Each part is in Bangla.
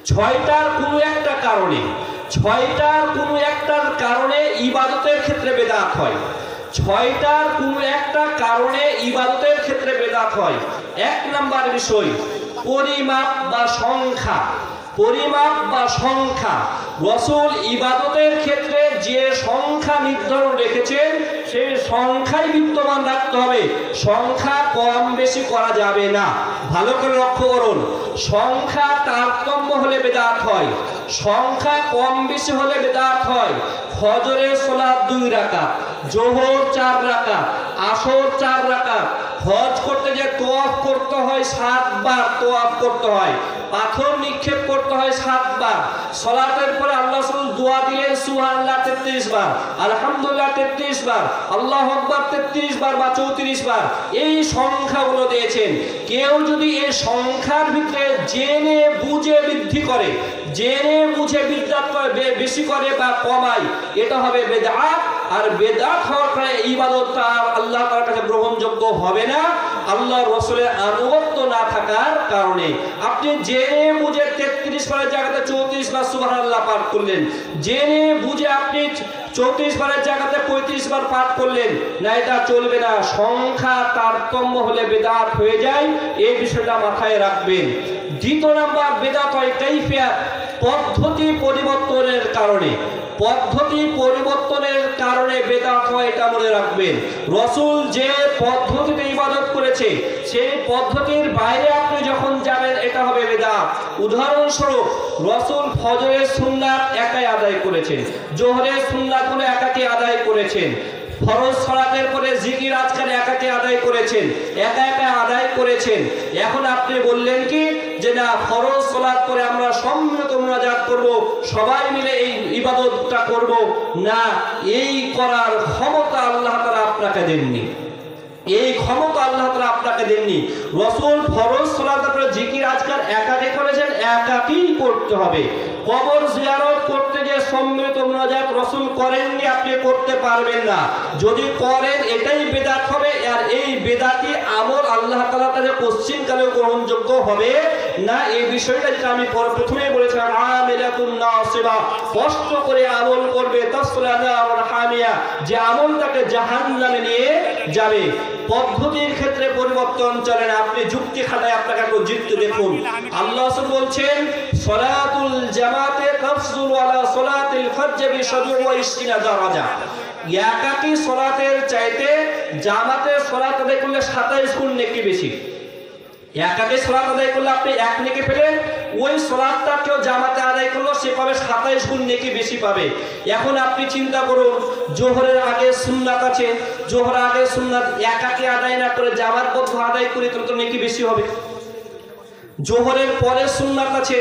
ছয়টার কোনো একটা কারণে, ছয়টার কোনো একটার কারণে ইবাদতের ক্ষেত্রে বেদাত হয়। ছয়টার কোনো একটা কারণে ইবাদতের ক্ষেত্রে বেদাত হয়। এক নাম্বার বিষয় পরিমাপ বা সংখ্যা। পরিমাপ বা সংখ্যা, রাসূল ইবাদতের ক্ষেত্রে যে সংখ্যা নির্ধারণ রেখেছেন সেই সংখ্যাই বিদ্যমান রাখতে হবে, সংখ্যা কম বেশি করা যাবে না। ভালো করে লক্ষ্য করুন, সংখ্যা তারতম্য হলে বেদাত হয়, সংখ্যা কম বেশি হলে বেদাত হয়। ফজরের সালাত 2 রাকাত, যোহর 4 রাকাত, আসর 4 রাকাত, হজ করতে যে তোয়াফ করতে হয় 7 বার তোয়াফ করতে হয়, পাথর নিক্ষেপ করতে হয় 7 বার, সালাতের পরে আল্লাহ রাসূল দোয়া দিলেন সুবহানাল্লাহ 33 বার, আলহামদুলিল্লাহ 33 বার, আল্লাহু আকবার 33 বার বা 34 বার, এই সংখ্যাগুলো দিয়েছেন। কেউ যদি এই সংখ্যার ভিতরে জেনে বুঝে বৃদ্ধি করে, জেনে বুঝে বিদআত করে, বেশি করে বা কমায়, এটা হবে বেদাত। আর বেদাত হওয়ার কারণে ইবাদতটা আল্লাহ তাআলার কাছে গ্রহণযোগ্য হবে না, আল্লাহর রাসূলের আনুগত্য না থাকার কারণে। আপনি জেনে বুঝে 33 বারের জায়গাতে 34 বার সুবহানাল্লাহ পাঠ করলেন, জেনে বুঝে আপনি 34 বারের জায়গাতে 35 বার পাঠ করলেন না, এটা চলবে না। সংখ্যা তারতম্য হলে বেদাত হয়ে যায়, এই বিষয়টা মাথায় রাখবেন। দ্বিতীয় নাম্বার বেদাত হয় কাইফিয়াত, পদ্ধতি পরিবর্তনের কারণে। পদ্ধতি পরিবর্তনের কারণে বেদাত হয়, এটা মনে রাখবেন। রাসূল যে পদ্ধতিতে ইবাদত করেছে সেই পদ্ধতির বাইরে আপনি যখন যাবেন এটা হবে বেদাত। উদাহরণস্বরূপ রাসূল ফজরের সুন্নাত একাই আদায় করেছেন, জোহরের সুন্নাতগুলো একাকি আদায় করেছেন, ফরজ সালাতের পরে জিকির আজকাল একাকে আদায় করেছেন, একা একা আদায় করেছেন। এখন আপনি বললেন কি যে না, ফরজ সালাত পরে আমরা সম্মিলিত মুনাজাত করব, সবাই মিলে এই ইবাদতটা করব না, এই করার ক্ষমতা আল্লাহ তাআলা আপনাকে দেননি, এই ক্ষমতা আল্লাহ তাআলা আপনাকে দেননি। রাসূল ফরজ সালাতের পরে জিকির আজকাল একাকে করেছেন, একাকি করতে হবে। কবর জিয়ারত করতে যে সম্মিলিত মুনাজাত রাসূল করেননি, আপনি করতে পারবেন না। যদি করেন এটাই বেদাত হবে, আর এই বেদাতি আমল আল্লাহ তাআলার কাছে পশ্চিমকালেও গ্রহণযোগ্য হবে না। এই বিষয়টা যেটা আমি প্রথমেই বলেছিলাম, আমিলাতুন নাসিবা, কষ্ট করে আমল করবে, তাসলা নারুন হামিয়া, যে আমলটাকে জাহান্নামে নিয়ে যাবে। পদ্ধতির ক্ষেত্রে পরিবর্তন চলে না, আপনি যুক্তি খাতায় আপনাকে একটু জিততে দেখুন। আল্লাহ রাসূল বলছেন সালাতুল জামাতে তাফজুল আলা সালাতিল ফজর বি 27 দারাজা। একাকী সালাতের চাইতে জামাতের সালাত আদায় করলে 27 গুণ নেকি বেশি। একাকী সালাত আদায় করলে আপনি 1 নেকি পেলেন, ওই সালাতটা কেউ জামাতে আদায় করলো সে পাবে 27 গুণ নেকি বেশি পাবে। এখন আপনি চিন্তা করুন, জোহরের আগে সুন্নাত আছে, জোহর আগে সুন্নাত একাকী আদায় না করে জামাতবদ্ধ আদায় করি তাহলে তো নেকি বেশি হবে। জোহরের পরে সুন্নাত আছে,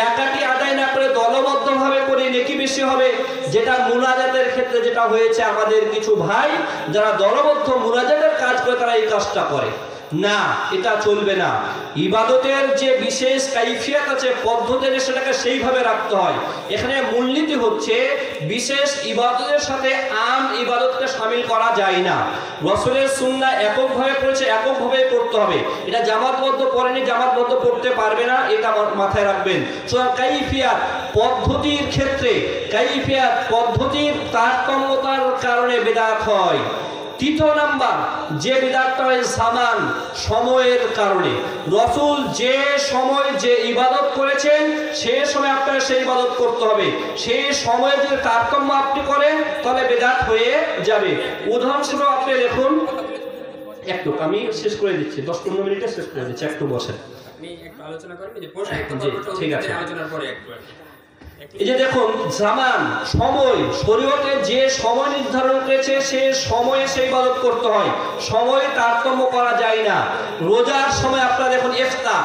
একাকী আদায় না করে দলবদ্ধভাবে করে নেকি বেশি হবে। যেটা মুনাজাতের ক্ষেত্রে যেটা হয়েছে, আমাদের কিছু ভাই যারা দলবদ্ধ মুনাজাতের কাজ করে তারা এই কাজটা করে না, এটা চলবে না। ইবাদতের যে বিশেষ কাইফিয়াত আছে, পদ্ধতি সেটাকে সেইভাবে রাখতে হয়। এখানে মূলনীতি হচ্ছে বিশেষ ইবাদতের সাথে আম ইবাদতকে শামিল করা যায় না। রাসূলের সুন্নাহ এককভাবে পড়েছে, এককভাবে পড়তে হবে। এটা জামাতবদ্ধ পড়েনি, জামাতবদ্ধ পড়তে পারবে না, এটা মাথায় রাখবেন। সুতরাং কাইফিয়াত, পদ্ধতির ক্ষেত্রে কাইফিয়াত, পদ্ধতির তারতম্যতার কারণে বেদাত হয়। তৃতীয় নাম্বার যে বিদাতটা হয় জামান, সময়ের কারণে। রাসূল যে সময় যে ইবাদত করেছেন সে সময় আপনার সেই ইবাদত করতে হবে। সেই সময়ে যদি তারতম্য আপনি করেন তাহলে বিদাত হয়ে যাবে। উদাহরণস্বরূপ আপনি দেখুন, একটু আমি শেষ করে দিচ্ছি, 10-15 মিনিটে শেষ করে দিচ্ছি, একটু বসেন। আমি একটু আলোচনা করি, যে প্রশ্ন ঠিক আছে, আলোচনার পরে একটু এই যে দেখুন জামান, সময়, শরীয়তে যে সময় নির্ধারণ করেছে সে সময়ে সেই ইবাদত করতে হয়, সময়ে তারতম্য করা যায় না। রোজার সময় আপনারা দেখুন ইফতার,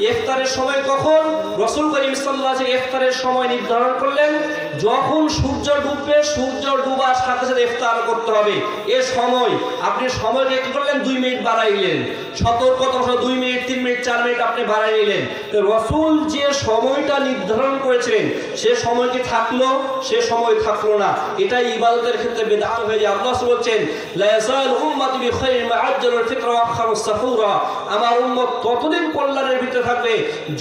ইফতারের সময় কখন? রাসূল করিম সাল্লাল্লাহু আলাইহি ওয়াসাল্লাম ইফতারের সময় নির্ধারণ করলেন যখন সূর্য ডুববে, সূর্য ডুবার সাথে সাথে ইফতার করতে হবে। এ সময় আপনি সময়কে কি করলেন? 2 মিনিট বাড়াইলেন। সতর্কতা 2 মিনিট, 3 মিনিট, 4 মিনিট আপনি বাড়াই নিলেন। তো রাসূল যে সময়টা নির্ধারণ করেছিলেন সে সময় কি থাকলো? সে সময় থাকলো না। এটাই ইবাদতের ক্ষেত্রে বিদআত হয়ে যায়। আল্লাহ বলছেন লা ইয়াযাল উম্মতি বিখাইরিন মা আজ্জালুল ফিতরা ওয়া আখারুস সাহুরা, আমার উম্মত ততদিন কল্যাণের ভিতরে থাকবে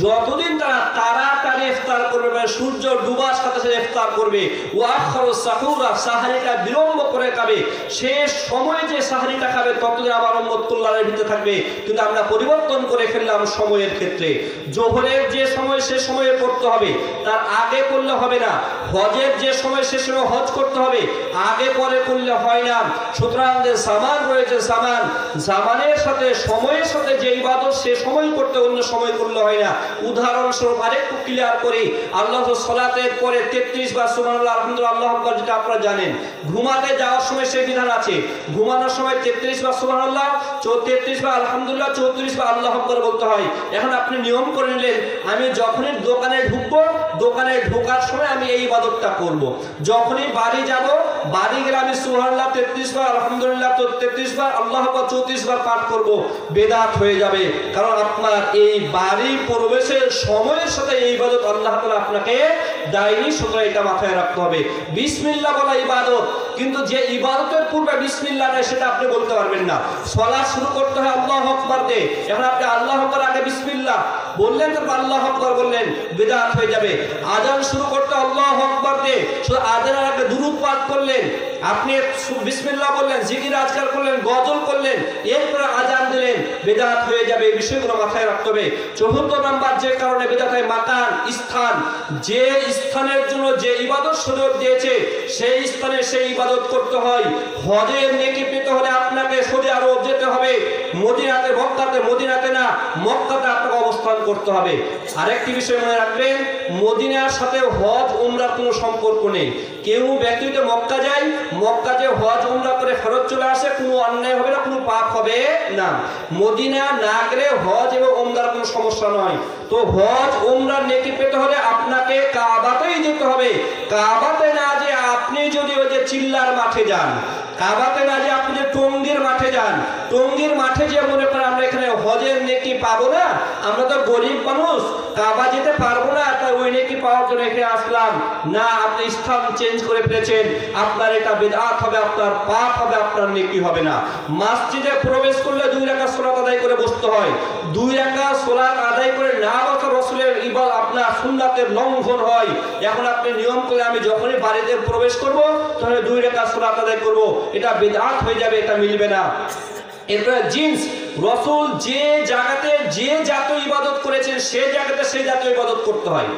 যতদিন তারা তাড়াতাড়ি ইফতার করবে, মানে সূর্য ডুবার সাথে সাথে ইফতার করবে, ওয়াখারু সাহুরা সাহরিটা বিলম্ব করে খাবে, শেষ সময়ে যে সাহরিটা খাবে ততদিন আমার উম্মত কল্যাণের ভিতরে থাকবে। কিন্তু আমরা পরিবর্তন করে ফেললাম সময়ের ক্ষেত্রে। জোহরের যে সময় সে সময়ে পড়তে হবে, তার আগে করলে হবে না। হজের যে সময় সে সময় হজ করতে হবে, আগে পরে করলে হয় না। সুতরাং যে জামান রয়েছে, জামানের সাথে সময়ের সাথে যে ইবাদত সে সময় করতে, অন্য সময় করলে হয় না। উদাহরণস্বরূপ আরেকটু ক্লিয়ার করি, আল্লাহ সালাতের পরে 33 বার সুবহানাল্লাহ আলহামদুলিল্লাহ আল্লাহু আকবার, যেটা আপনারা জানেন। ঘুমাতে যাওয়ার সময় সেই বিধান আছে, ঘুমানোর সময় 33 বার সুবহানাল্লাহ, 33 বার আলহামদুলিল্লাহ, 34 বার আল্লাহু আকবার বলতে হয়। এখন আপনি নিয়ম করে নিলেন, আমি যখনই দোকানে ঢুকবো, দোকানে ঢোকার সময় আমি এই ইবাদতটা করব। যখনই বাড়ি যাব, বাড়ি গেলে আমি সুবহানাল্লাহ 33 বার আলহামদুলিল্লাহ 33 বার আল্লাহু আকবার 34 বার পাঠ করব। বেদাত হয়ে যাবে, কারণ আপনার এই বাড়ি প্রবেশের সময়ের সাথে এই ইবাদত আল্লাহ তাআলা আপনাকে দেয়নি। সুতরাং এটা মাথায় রাখতে হবে। বিসমিল্লাহ বলা ইবাদত, কিন্তু যে ইবাদতের পূর্বে বিসমিল্লাহ নেই সেটা আপনি বলতে পারবেন না। সালাত শুরু করতে হয় আল্লাহু আকবার দিয়ে, এখন আপনি আল্লাহু আকবার আগে বিসমিল্লাহ বললেন, তারপর আল্লাহু আকবার বললেন, বিদআত হয়ে যাবে। আযান শুরু করতে আল্লাহু আকবার দিয়ে, শুধু আযানের আগে দুরূদ পাঠ করলেন, আপনি বিসমিল্লাহ বললেন, জিকির আজকার করলেন, গজল করলেন, এরপরে আযান দিলেন, বিদআত হয়ে যাবে। এই বিষয়গুলো মাথায় রাখতে হবে। চতুর্থ নাম্বার যে কারণে বিদআত হয়, মাকান, স্থান। যে স্থানের জন্য যে ইবাদত শরীয়ত দিয়েছে সেই স্থানে সেই ইবাদত করতে হয়। হজের নেকি পেতে হলে আপনাকে সৌদি আরব যেতে হবে, মদিনাতে, মদিনাতে না, মক্কাতে আপনাকে অবস্থান করতে হবে। আরেকটি বিষয় মনে রাখবেন, মদিনার সাথে হজ উমরার কোনো সম্পর্ক নেই। কেউ ব্যক্তি যদি মক্কা যায়, মক্কা যে হজ উমরা করে ফেরত চলে আসে, কোনো অন্যায় হবে না, কোনো পাপ হবে না। মদিনা না গেলে হজ এবং উমরার কোনো সমস্যা নয়। তো হজ উমরার নেকি পেতে হলে আপনাকে কাবাতেই যেতে হবে। কাবাতে না যে আপনি যদি ওই যে চিল্লার মাঠে যান, কাবাতে না যে আপনি যে টঙ্গীর মাঠে যান, টঙ্গীর মাঠে যে মনে করেন আমরা এখানে হজের নেকি পাবো না, আমরা তো গরিব মানুষ, কাবা যেতে পারবো না, তাই ওই নেকি পাওয়ার জন্য এখানে আসলাম না, আপনি স্থান চেঞ্জ করে ফেলেছেন, আপনার এটা বিদআত হবে, আপনার পাপ হবে, আপনার নেকি হবে না। মসজিদে প্রবেশ করলে 2 রাকাত সালাত আদায় করে বসতে হয়। 2 রাকাত সালাত আদায় করে না বসা রাসূলের ইবাদত আপনার সুন্নাতের লঙ্ঘন হয়। এখন আপনি নিয়ম করে আমি যখনই বাড়িতে প্রবেশ করব তখন 2 রাকাত সালাত আদায় করব, এটা বিদআত হয়ে যাবে, এটা মিলবে না। এরপরে জিন্স, রাসূল যে জায়গাতে যে জাতীয় ইবাদত করেছেন সেই জায়গাতে সেই জাতীয় ইবাদত করতে হয়।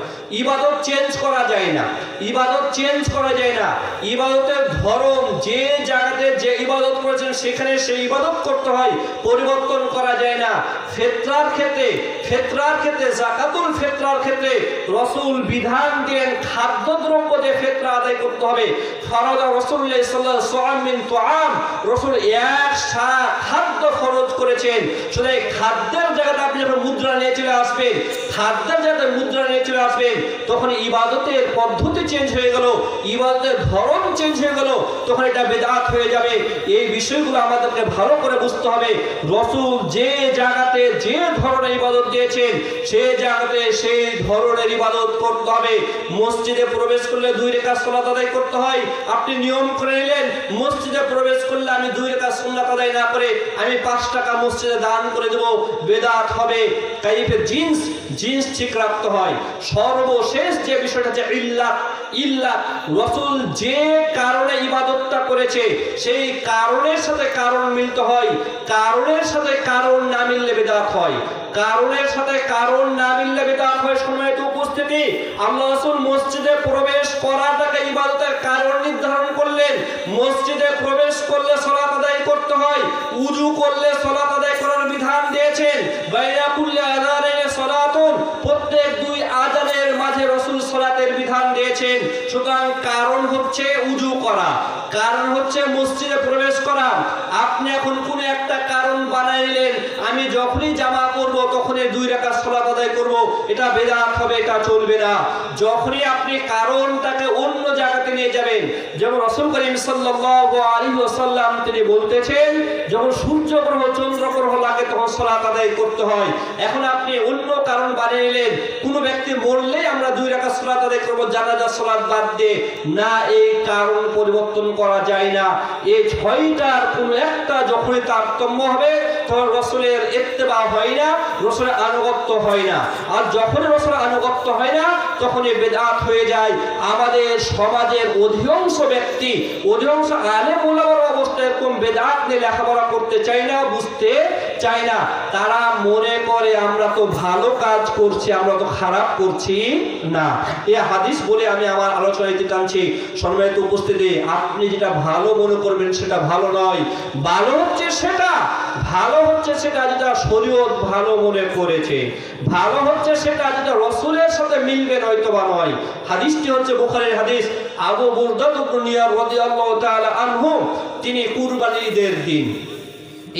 ইবাদত চেঞ্জ করা যায় না, ইবাদত চেঞ্জ করা যায় না। ইবাদতের ধরন যে জায়গাতে যে ইবাদত করেছেন সেখানে সেই ইবাদত করতে হয়, পরিবর্তন করা যায় না। ফিতরার ক্ষেত্রে যাকাতুল ফিতরার ক্ষেত্রে রাসূল বিধান দেন খাদ্যদ্রব্য দিয়ে ফিতরা আদায় করতে হবে। ফরজা রাসূলুল্লাহ সাল্লাল্লাহু আলাইহি ওয়াসাল্লাম মিন তুআম, রাসূল এক শাহ খাদ্য ফরজ করেছেন। শুধু এই খাদ্যের জায়গাতে আপনি যখন মুদ্রা নিয়ে চলে আসবেন, খাদ্যের জায়গাতে মুদ্রা নিয়ে চলে আসবেন, তখন ইবাদতের পদ্ধতি চেঞ্জ হয়ে গেল, ইবাদতের ধরন চেঞ্জ হয়ে গেল, তখন এটা বিদআত হয়ে যাবে। এই বিষয়গুলো আমাদেরকে ভালো করে বুঝতে হবে। রাসূল যে জায়গাতে যে ধরনের ইবাদত দিয়েছেন সেই জায়গাতে সেই ধরনের ইবাদত করতে হবে। মসজিদে প্রবেশ করলে 2 রাকাত সালাত আদায় করতে হয়, আপনি নিয়ম করে নিলেন মসজিদে প্রবেশ করলে আমি 2 রাকাত সুন্নাত আদায় না করে আমি 5 টাকা মসজিদে দান করে দেব, বিদআত হবে। কাইফে জিন্স ঠিক রাখতে হয়। সর্বশেষ যে বিষয়টা হচ্ছে ইল্লাত, রাসূল যে কারণে ইবাদতটা করেছে সেই কারণের সাথে কারণ মিলতে হয়, কারণের সাথে কারণ না মিললে বিদআত হয়, কারণের সাথে কারণ না মিললে বিদআত হয়। সম্মানিত উপস্থিতি, আল্লাহ রাসূল মসজিদে প্রবেশ করাটাকে ইবাদতের কারণ নির্ধারণ করলেন। মসজিদে প্রবেশ করলে সালাত আদায় করতে হয়, ওযু করলে সালাত আদায় করার বিধান দিয়েছেন। বাইনা কুল্লি আযানাইনি সালাতুন, প্রত্যেক 2 আযানের মাঝে রাসূল সালাতের বিধান দিয়েছেন। সুতরাং কারণ হচ্ছে ওযু করা, কারণ হচ্ছে মসজিদে প্রবেশ করা। আপনি এখন কোন একটা কারণ বানাই নিলেন, আমি যখনই জামা করব তখনই 2 রাকাত সালাত আদায় করব, এটা বিদআত হবে, এটা চলবে না। যখনই আপনি কারণটাকে অন্য জায়গাতে নিয়ে যাবেন, যেমন রাসূল করিম সাল্লাল্লাহু আলাইহি ওয়াসাল্লাম তিনি বলতেছেন যখন সূর্যগ্রহ চন্দ্রগ্রহ লাগে তখন সালাত আদায় করতে হয়। এখন আপনি অন্য কারণ বানিয়ে নিলেন, কোন ব্যক্তি মরলেই আমরা 2 রাকাত সালাত আদায় করব জানাজা সালাত বাদ দিয়ে, না, এই কারণ পরিবর্তন করা যায় না। এই 6টার কোন একটা যখনই তারতম্য হবে তখন রাসূলের ইত্তেবা হয় না, রাসূল রসুলের আনুগত্য হয় না। আর যখনই রসুলের আনুগত্য হয় না তখনই বেদাত হয়ে যায়। আমাদের সমাজের অধিকাংশ ব্যক্তি, অধিকাংশ আলেম ওলামার অবস্থা এরকম বেদাত নিয়ে লেখাপড়া করতে চায় না, বুঝতে চায় না। তারা মনে করে আমরা তো ভালো কাজ করছি, আমরা তো খারাপ করছি না। এই হাদিস বলে আমি আমার আলোচনা দিতে টানছি। সম্মানিত উপস্থিতি, আপনি যেটা ভালো মনে করবেন সেটা ভালো নয়। ভালো হচ্ছে সেটা, ভালো হচ্ছে সেটা যেটা শরীয়ত ভালো মনে করেছে, ভালো হচ্ছে সেটা যেটা রাসূলের সাথে মিলবে, নয়তো বা নয়। হাদিসটি হচ্ছে বুখারীর হাদিস। আবু বুরদা রাদিয়াল্লাহু তাআলা আনহু তিনি কুরবানির ঈদের দিন,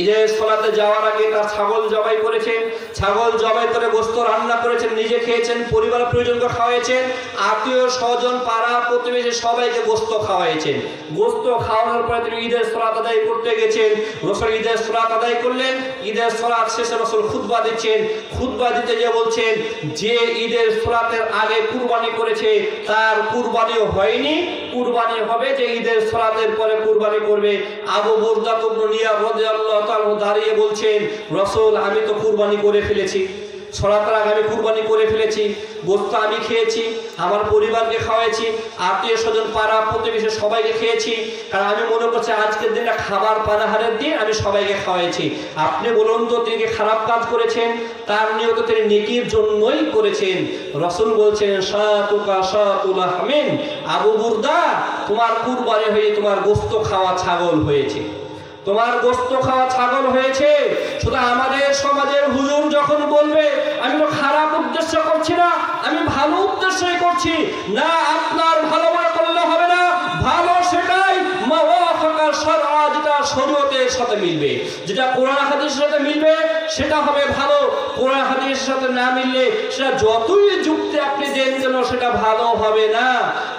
ঈদের সালাতে যাওয়ার আগে তার ছাগল জবাই করেছেন। ছাগল জবাই করে গোশত রান্না করেছেন, নিজে খেয়েছেন, পরিবারের প্রয়োজনকে খাওয়াইছেন, আত্মীয় স্বজন পাড়া প্রতিবেশী সবাইকে গোশত খাওয়াইছেন। গোশত খাওয়ানোর পরে তিনি ঈদের সালাত আদায় করতে গেছেন। রাসূল ঈদের সালাত আদায় করলেন। ঈদের সালাত শেষে রাসূল খুতবা দিচ্ছেন। খুতবা দিতে গিয়ে বলছেন, যে ঈদের সালাতের আগে কুরবানি করেছে তার কুরবানিও হয়নি, কুরবানি হবে যে ঈদের সালাতের পরে কুরবানি করবে। আবু বুরদা রাদিয়াল্লাহু তাআলা দাঁড়িয়ে বলছেন, রাসূল আমি তো কুরবানি করে ফেলেছি, সালাতের আগে আমি কুরবানি করে ফেলেছি, গোশত আমি খেয়েছি, আমার পরিবারকে খাওয়াইছি, আত্মীয় স্বজন পাড়া প্রতিবেশী সবাইকে খেয়েছি, কারণ আমি মনে করছি আজকের দিনটা খাবার পানাহারের দিন, আমি সবাইকে খাওয়াইছি। আপনি বলুন তো তিনি কি খারাপ কাজ করেছেন? তার নিয়ত তিনি নেকির জন্যই করেছেন। রাসূল বলছেন, শাতুকা শাতুল হামিন, আবু বুরদা তোমার কুরবানি হয়ে তোমার গোশত খাওয়া ছাগল হয়েছে, তোমার গোশত খাওয়া ছাগল হয়েছে। শুধু আমাদের সমাজের হুজুর যখন বলবে আমি তো খারাপ উদ্দেশ্য করছি না, আমি ভালো উদ্দেশ্যই করছি, না, আপনার ভালো মনে করলে হবে না। ভালো সেটাই মাওয়াফাকা শারআ, যেটা শরীয়তের সাথে মিলবে, যেটা কোরআন হাদিসের সাথে মিলবে সেটা হবে ভালো। কোরআন হাদিসের সাথে না মিললে সেটা যতই যুক্তি আপনি দেন কেন সেটা ভালো হবে না।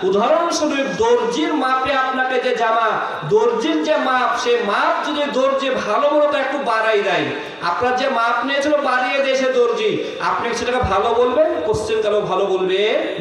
উদাহরণস্বরূপ দর্জির মাপে আপনাকে যে জামা, দর্জির যে মাপ, সে মাপ যদি দর্জি ভালো মতো একটু বাড়াই দেয়, আপনার যে মাপ নিয়েছিল বাড়িয়ে দিয়েছে দর্জি, আপনি সেটাকে ভালো বলবেন? কোশ্চেন কালো ভালো বলবে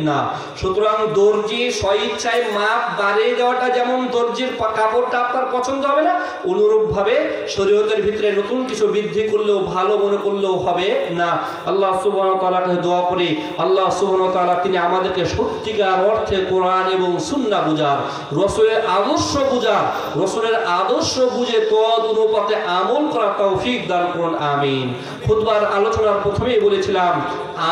না। সুতরাং দর্জি স্বইচ্ছায় মাপ বাড়িয়ে দেওয়াটা যেমন দর্জির কাপড়টা আপনার পছন্দ হবে না, অনুরূপ ভাবে শরীয়তের ভিতরে নতুন কিছু বৃদ্ধি করলেও ভালো মনে করলেও হবে না। আল্লাহ সুবহানাহু ওয়া তাআলাকে দোয়া করি, আল্লাহ সুবহানাহু ওয়া তাআলা তিনি আমাদেরকে সত্যিকার অর্থে কোরআন এবং সুন্নাহ বুঝার, রাসূলের আদর্শ বুঝার, রাসূলের আদর্শ বুঝে তদ অনুপাতে আমল করার তৌফিক দান করুন, আমিন। খুতবার আলোচনার প্রথমেই বলেছিলাম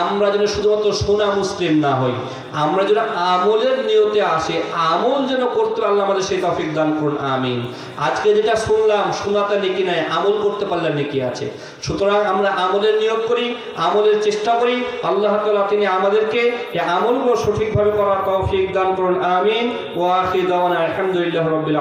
আমরা যেন শুধুমাত্র শোনা মুসলিম না হই, আমরা যেন আমলের নিয়তে আসে, আমল যেন করতে আল্লাহ আমাদের সেই তৌফিক দান করুন, আমিন। আজকে যেটা শুনলাম, শোনাতে নেকি নাই, আমল করতে পারলে নেকি আছে। সুতরাং আমরা আমলের নিয়ত করি, আমলের চেষ্টা করি। আল্লাহ তাআলা তিনি আমাদেরকে এই আমলগুলো সঠিকভাবে করার তৌফিক দান করুন, আমিন। ওয়া আখিরু দাওয়ানা আলহামদুলিল্লাহি রাব্বিল আলামিন।